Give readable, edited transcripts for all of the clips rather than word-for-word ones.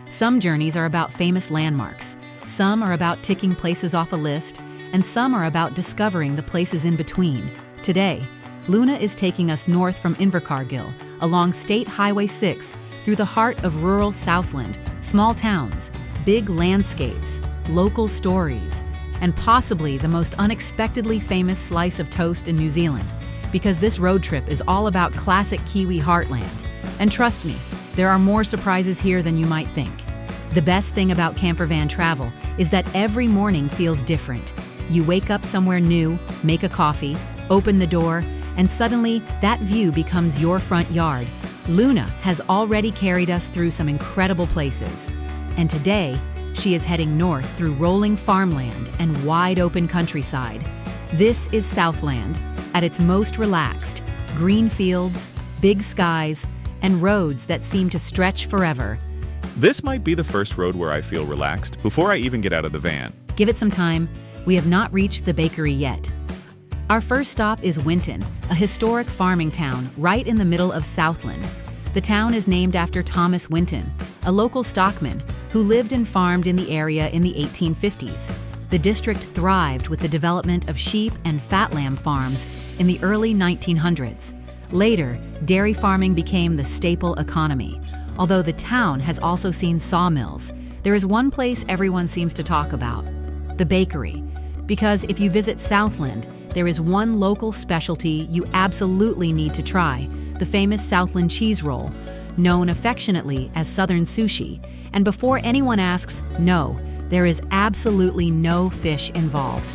Some journeys are about famous landmarks, some are about ticking places off a list, and some are about discovering the places in between. Today, Luna is taking us north from Invercargill, along State Highway 6, through the heart of rural Southland, small towns, big landscapes, local stories, and possibly the most unexpectedly famous slice of toast in New Zealand, because this road trip is all about classic Kiwi heartland. And trust me, there are more surprises here than you might think. The best thing about campervan travel is that every morning feels different. You wake up somewhere new, make a coffee, open the door, and suddenly that view becomes your front yard. Luna has already carried us through some incredible places. And today, she is heading north through rolling farmland and wide open countryside. This is Southland, at its most relaxed, green fields, big skies, and roads that seem to stretch forever. This might be the first road where I feel relaxed before I even get out of the van. Give it some time. We have not reached the bakery yet. Our first stop is Winton, a historic farming town right in the middle of Southland. The town is named after Thomas Winton, a local stockman who lived and farmed in the area in the 1850s. The district thrived with the development of sheep and fat lamb farms in the early 1900s. Later, dairy farming became the staple economy. Although the town has also seen sawmills, there is one place everyone seems to talk about: the bakery. Because if you visit Southland, there is one local specialty you absolutely need to try: the famous Southland cheese roll, known affectionately as Southern Sushi. And before anyone asks, no, there is absolutely no fish involved.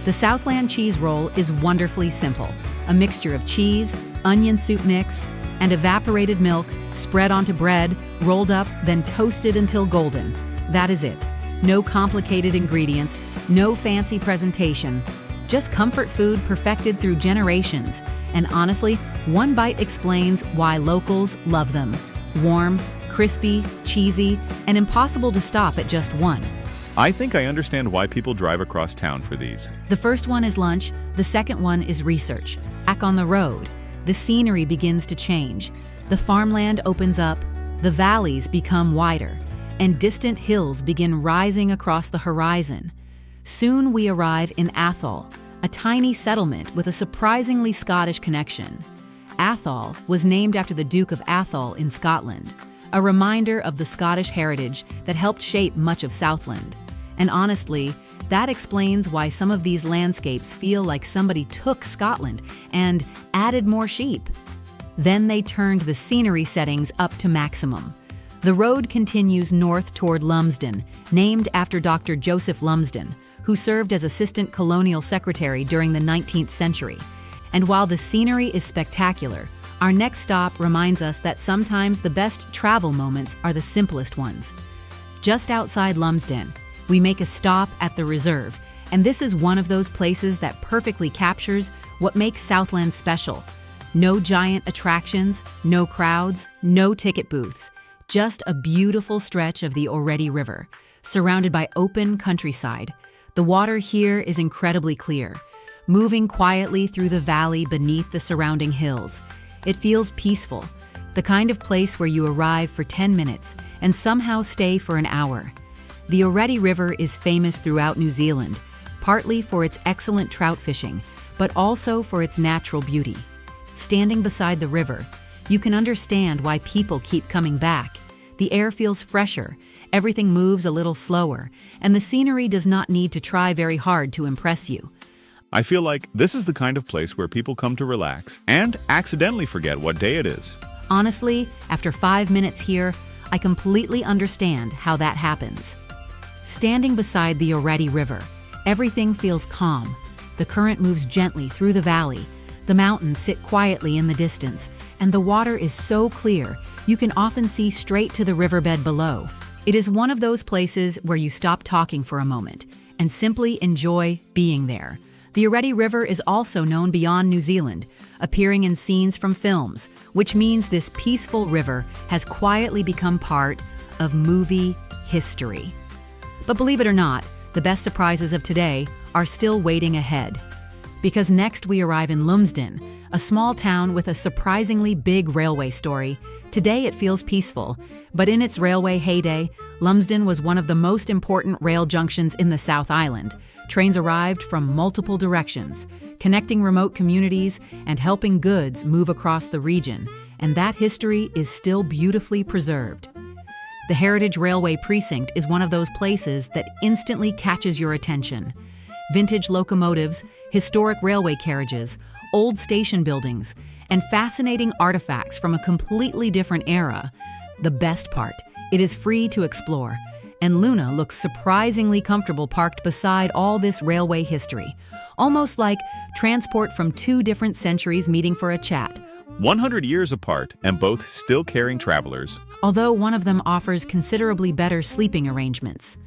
The Southland cheese roll is wonderfully simple: a mixture of cheese, onion soup mix, and evaporated milk spread onto bread, rolled up, then toasted until golden. That is it. No complicated ingredients, no fancy presentation. Just comfort food perfected through generations. And honestly, one bite explains why locals love them. Warm, crispy, cheesy, and impossible to stop at just one. I think I understand why people drive across town for these. The first one is lunch, the second one is research. Back on the road, the scenery begins to change. The farmland opens up, the valleys become wider, and distant hills begin rising across the horizon. Soon we arrive in Atholl, a tiny settlement with a surprisingly Scottish connection. Atholl was named after the Duke of Atholl in Scotland, a reminder of the Scottish heritage that helped shape much of Southland. And honestly, that explains why some of these landscapes feel like somebody took Scotland and added more sheep. Then they turned the scenery settings up to maximum. The road continues north toward Lumsden, named after Dr. Joseph Lumsden, who served as Assistant Colonial Secretary during the 19th century. And while the scenery is spectacular, our next stop reminds us that sometimes the best travel moments are the simplest ones. Just outside Lumsden, we make a stop at the Reserve, and this is one of those places that perfectly captures what makes Southland special. No giant attractions, no crowds, no ticket booths, just a beautiful stretch of the Oreti River, surrounded by open countryside. The water here is incredibly clear, moving quietly through the valley beneath the surrounding hills. It feels peaceful, the kind of place where you arrive for 10 minutes and somehow stay for an hour. The Oreti River is famous throughout New Zealand, partly for its excellent trout fishing, but also for its natural beauty. Standing beside the river, you can understand why people keep coming back. The air feels fresher, everything moves a little slower, and the scenery does not need to try very hard to impress you. I feel like this is the kind of place where people come to relax and accidentally forget what day it is. Honestly, after 5 minutes here, I completely understand how that happens. Standing beside the Oreti River, everything feels calm. The current moves gently through the valley. The mountains sit quietly in the distance, and the water is so clear, you can often see straight to the riverbed below. It is one of those places where you stop talking for a moment and simply enjoy being there. The Oreti River is also known beyond New Zealand, appearing in scenes from films, which means this peaceful river has quietly become part of movie history. But believe it or not, the best surprises of today are still waiting ahead. Because next we arrive in Lumsden, a small town with a surprisingly big railway story. Today it feels peaceful, but in its railway heyday, Lumsden was one of the most important rail junctions in the South Island. Trains arrived from multiple directions, connecting remote communities and helping goods move across the region, and that history is still beautifully preserved. The Heritage Railway Precinct is one of those places that instantly catches your attention. Vintage locomotives, historic railway carriages, old station buildings, and fascinating artifacts from a completely different era. The best part, it is free to explore, and Luna looks surprisingly comfortable parked beside all this railway history, almost like transport from two different centuries meeting for a chat. 100 years apart and both still carrying travelers. Although one of them offers considerably better sleeping arrangements.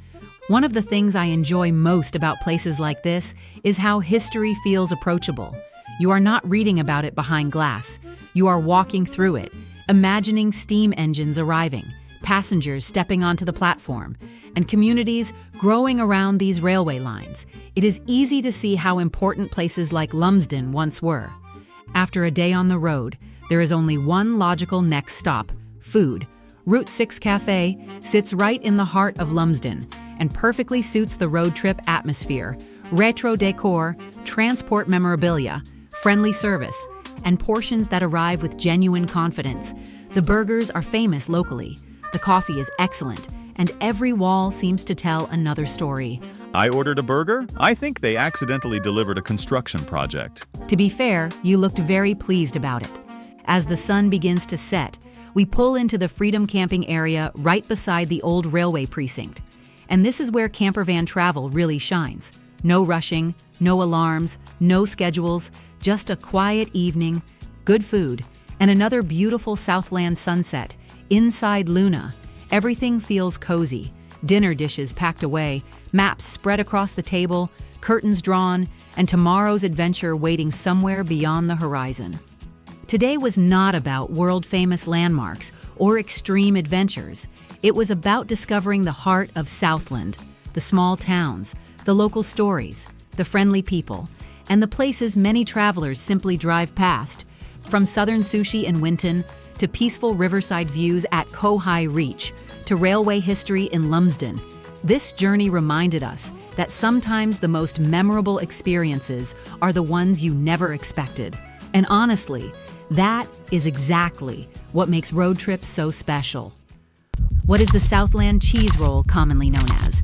One of the things I enjoy most about places like this is how history feels approachable. You are not reading about it behind glass. You are walking through it, imagining steam engines arriving, passengers stepping onto the platform, and communities growing around these railway lines. It is easy to see how important places like Lumsden once were. After a day on the road, there is only one logical next stop: food. Route 6 Café sits right in the heart of Lumsden and perfectly suits the road trip atmosphere. Retro decor, transport memorabilia, friendly service, and portions that arrive with genuine confidence. The burgers are famous locally. The coffee is excellent, and every wall seems to tell another story. I ordered a burger. I think they accidentally delivered a construction project. To be fair, you looked very pleased about it. As the sun begins to set, we pull into the Freedom Camping area right beside the old railway precinct. And this is where campervan travel really shines. No rushing, no alarms, no schedules, just a quiet evening, good food, and another beautiful Southland sunset. Inside Luna, everything feels cozy. Dinner dishes packed away, maps spread across the table, curtains drawn, and tomorrow's adventure waiting somewhere beyond the horizon. Today was not about world-famous landmarks or extreme adventures. It was about discovering the heart of Southland, the small towns, the local stories, the friendly people, and the places many travelers simply drive past. From southern sushi in Winton, to peaceful riverside views at Kowhai Reach, to railway history in Lumsden, this journey reminded us that sometimes the most memorable experiences are the ones you never expected. And honestly, that is exactly what makes road trips so special. What is the Southland cheese roll commonly known as?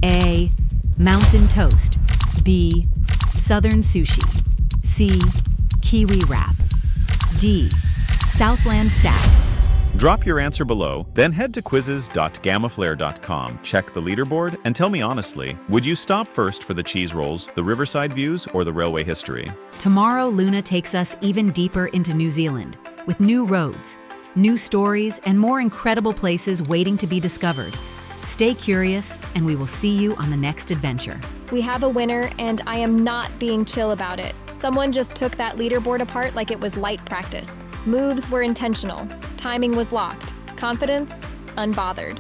A. Mountain toast. B. Southern sushi. C. Kiwi wrap. D. Southland stack. Drop your answer below, then head to quizzes.gamaflare.com, check the leaderboard, and tell me honestly, would you stop first for the cheese rolls, the riverside views, or the railway history? Tomorrow, Luna takes us even deeper into New Zealand, with new roads, new stories, and more incredible places waiting to be discovered. Stay curious, and we will see you on the next adventure. We have a winner, and I am not being chill about it. Someone just took that leaderboard apart like it was light practice. Moves were intentional. Timing was locked. Confidence, unbothered.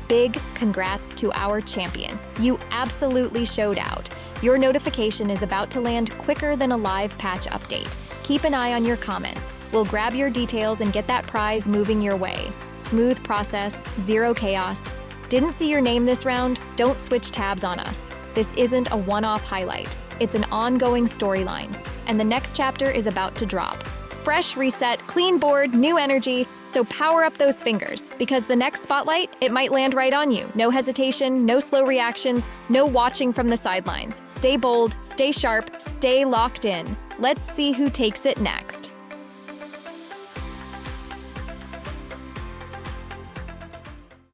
Big congrats to our champion. You absolutely showed out. Your notification is about to land quicker than a live patch update. Keep an eye on your comments. We'll grab your details and get that prize moving your way. Smooth process, zero chaos. Didn't see your name this round? Don't switch tabs on us. This isn't a one-off highlight. It's an ongoing storyline, and the next chapter is about to drop. Fresh reset, clean board, new energy, so power up those fingers, because the next spotlight, it might land right on you. No hesitation, no slow reactions, no watching from the sidelines. Stay bold, stay sharp, stay locked in. Let's see who takes it next.